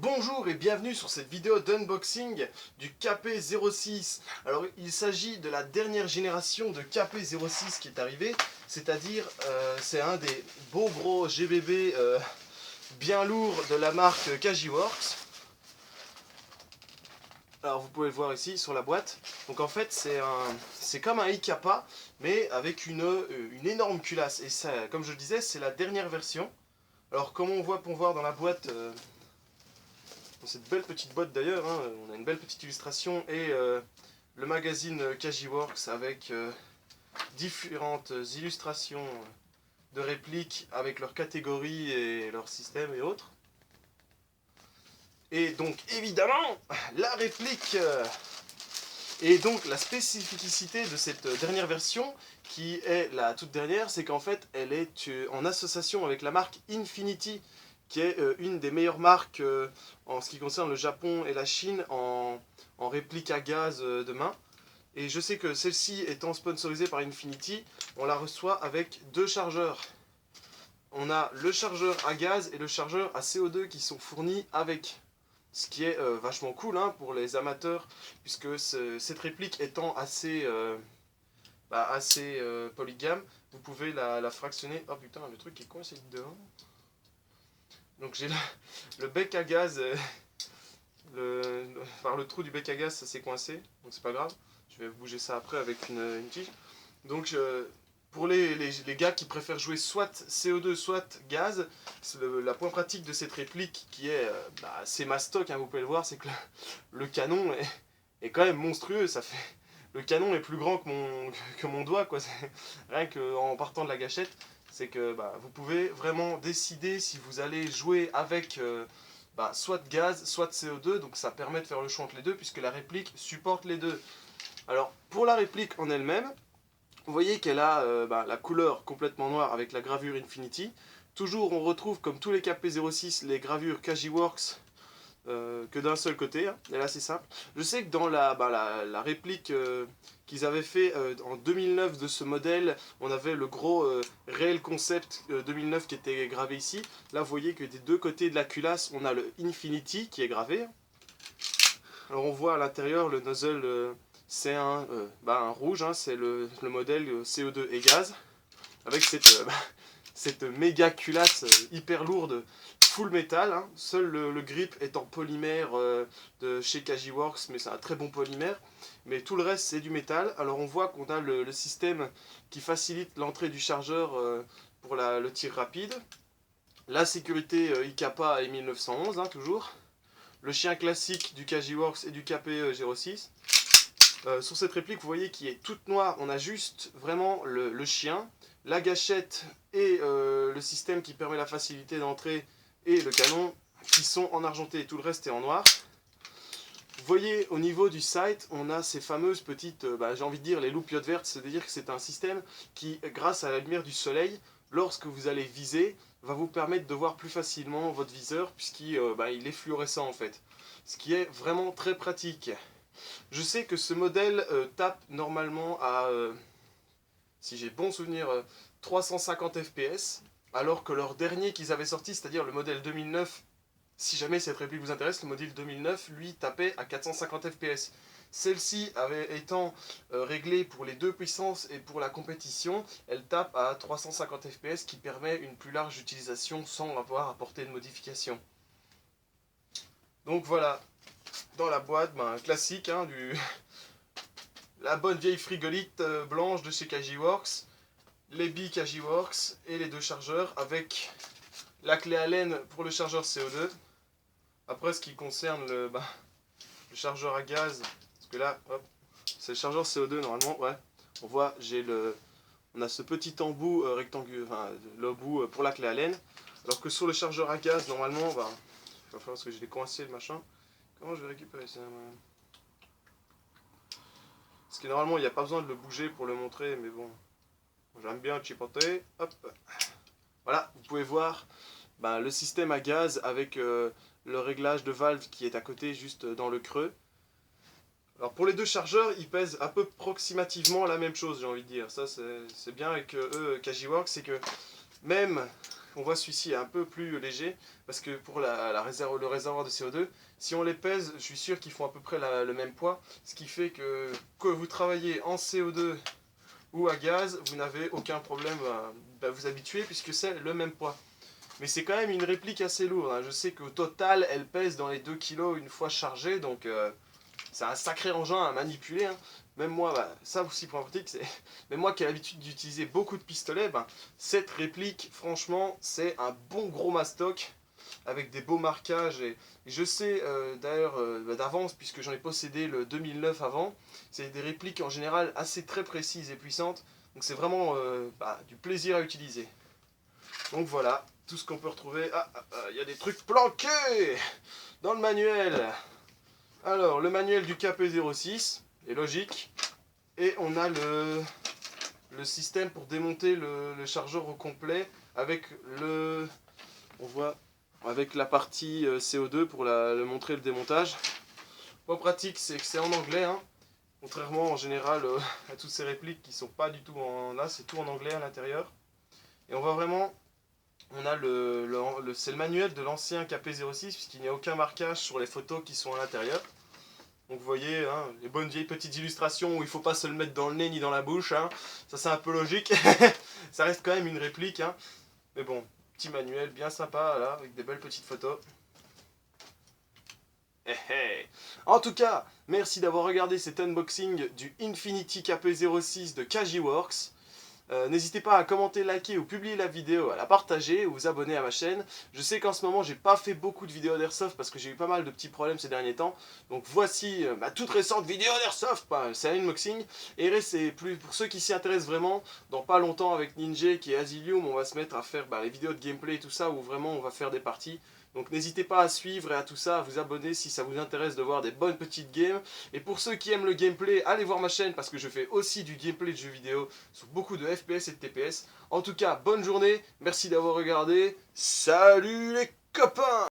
Bonjour et bienvenue sur cette vidéo d'unboxing du KP06. Alors il s'agit de la dernière génération de KP06 qui est arrivée, c'est-à-dire c'est un des beaux gros GBB bien lourds de la marque Kajiworks. Alors vous pouvez le voir ici sur la boîte. Donc en fait c'est comme un Ikapa mais avec une énorme culasse. Et ça, comme je le disais, c'est la dernière version. Alors comme on peut voir dans la boîte, dans cette belle petite boîte d'ailleurs, hein, on a une belle petite illustration et le magazine Kajiworks avec différentes illustrations de répliques avec leurs catégories et leurs systèmes et autres. Et donc évidemment, la réplique et donc la spécificité de cette dernière version, qui est la toute dernière, c'est qu'en fait elle est en association avec la marque Infinity, qui est une des meilleures marques en ce qui concerne le Japon et la Chine en réplique à gaz de main. Et je sais que celle-ci étant sponsorisée par Infinity, on la reçoit avec deux chargeurs. On a le chargeur à gaz et le chargeur à CO2 qui sont fournis avec. Ce qui est vachement cool hein, pour les amateurs, puisque cette réplique étant assez polygame, vous pouvez la fractionner. Oh putain, le truc est coincé dedans. Donc j'ai le bec à gaz, par le trou du bec à gaz, ça s'est coincé, donc c'est pas grave. Je vais bouger ça après avec une tige. Donc pour les gars qui préfèrent jouer soit CO2 soit gaz, la point pratique de cette réplique qui est assez mastoc, hein, vous pouvez le voir, c'est que le canon est quand même monstrueux. Le canon est plus grand que mon doigt, quoi. Rien qu'en partant de la gâchette, c'est que vous pouvez vraiment décider si vous allez jouer avec soit gaz, soit CO2, donc ça permet de faire le choix entre les deux puisque la réplique supporte les deux. Alors pour la réplique en elle-même, vous voyez qu'elle a la couleur complètement noire avec la gravure Infinity. Toujours on retrouve comme tous les KP06 les gravures Kajiworks que d'un seul côté, hein. Et là c'est simple. Je sais que dans la réplique qu'ils avaient fait en 2009 de ce modèle, on avait le gros Real Concept 2009 qui était gravé ici. Là vous voyez que des deux côtés de la culasse on a le Infinity qui est gravé. Alors on voit à l'intérieur le nozzle c'est un rouge, hein, c'est le modèle CO2 et gaz, avec cette méga culasse hyper lourde, full métal, hein. Seul le grip est en polymère de chez Kajiworks, mais c'est un très bon polymère, mais tout le reste c'est du métal. Alors on voit qu'on a le système qui facilite l'entrée du chargeur pour le tir rapide, la sécurité Ikapa et 1911, hein, toujours, le chien classique du Kajiworks et du KP06. Sur cette réplique, vous voyez qu'il est toute noire, on a juste vraiment le chien, la gâchette et le système qui permet la facilité d'entrée et le canon qui sont en argenté, tout le reste est en noir. Vous voyez au niveau du sight, on a ces fameuses petites, j'ai envie de dire les loupiottes vertes, c'est-à-dire que c'est un système qui, grâce à la lumière du soleil, lorsque vous allez viser, va vous permettre de voir plus facilement votre viseur puisqu'il il est fluorescent en fait, ce qui est vraiment très pratique. Je sais que ce modèle tape normalement à, si j'ai bon souvenir, 350 fps, alors que leur dernier qu'ils avaient sorti, c'est-à-dire le modèle 2009, si jamais cette réplique vous intéresse, le modèle 2009, lui, tapait à 450 fps. Celle-ci, étant réglée pour les deux puissances et pour la compétition, elle tape à 350 fps, qui permet une plus large utilisation sans avoir à apporter de modification. Donc voilà. Dans la boîte, classique, hein, la bonne vieille frigolite blanche de chez Kajiworks, les billes Kajiworks et les deux chargeurs avec la clé Allen pour le chargeur CO2. Après, ce qui concerne le chargeur à gaz, parce que là, hop, c'est le chargeur CO2 normalement, ouais. On voit, on a ce petit embout rectangulaire, le bout pour la clé Allen, alors que sur le chargeur à gaz, normalement, il va falloir parce que je l'ai coincé le machin. Comment je vais récupérer ça? Parce que normalement il n'y a pas besoin de le bouger pour le montrer, mais bon, j'aime bien chipoter. Hop. Voilà, vous pouvez voir le système à gaz avec le réglage de valve qui est à côté, juste dans le creux. Alors pour les deux chargeurs, ils pèsent un peu approximativement la même chose, j'ai envie de dire. Ça c'est bien avec eux, Kajiworks, c'est que même on voit celui-ci est un peu plus léger, parce que pour le réservoir de CO2, si on les pèse, je suis sûr qu'ils font à peu près le même poids, ce qui fait que vous travaillez en CO2 ou à gaz, vous n'avez aucun problème à vous habituer, puisque c'est le même poids. Mais c'est quand même une réplique assez lourde, hein. Je sais qu'au total, elle pèse dans les 2 kg une fois chargée, donc c'est un sacré engin à manipuler, hein. Même moi, ça aussi pour un pratique, c'est... Même moi qui ai l'habitude d'utiliser beaucoup de pistolets, cette réplique, franchement, c'est un bon gros mastoc, avec des beaux marquages, et je sais d'ailleurs d'avance, puisque j'en ai possédé le 2009 avant, c'est des répliques en général assez très précises et puissantes, donc c'est vraiment du plaisir à utiliser. Donc voilà, tout ce qu'on peut retrouver. Il y a des trucs planqués dans le manuel. Alors, le manuel du KP06 est logique. Et on a le système pour démonter le chargeur au complet avec on voit avec la partie CO2 pour le montrer le démontage. Point pratique, c'est que c'est en anglais, hein. Contrairement en général à toutes ces répliques qui sont pas du tout là, c'est tout en anglais à l'intérieur. Et on voit vraiment, on a c'est le manuel de l'ancien KP06 puisqu'il n'y a aucun marquage sur les photos qui sont à l'intérieur. Donc vous voyez, hein, les bonnes vieilles petites illustrations où il ne faut pas se le mettre dans le nez ni dans la bouche, hein. Ça c'est un peu logique. Ça reste quand même une réplique, hein. Mais bon, petit manuel bien sympa là, avec des belles petites photos. En tout cas, merci d'avoir regardé cet unboxing du Infinity KP06 de Kajiworks. N'hésitez pas à commenter, liker ou publier la vidéo, à la partager ou vous abonner à ma chaîne. Je sais qu'en ce moment j'ai pas fait beaucoup de vidéos d'airsoft parce que j'ai eu pas mal de petits problèmes ces derniers temps. Donc voici ma toute récente vidéo d'airsoft, c'est un unboxing. Et c'est plus pour ceux qui s'y intéressent vraiment, dans pas longtemps avec Ninja qui est Asilium, on va se mettre à faire les vidéos de gameplay et tout ça où vraiment on va faire des parties. Donc n'hésitez pas à suivre et à tout ça, à vous abonner si ça vous intéresse de voir des bonnes petites games. Et pour ceux qui aiment le gameplay, allez voir ma chaîne parce que je fais aussi du gameplay de jeux vidéo sur beaucoup de FPS et de TPS. En tout cas, bonne journée, merci d'avoir regardé, salut les copains!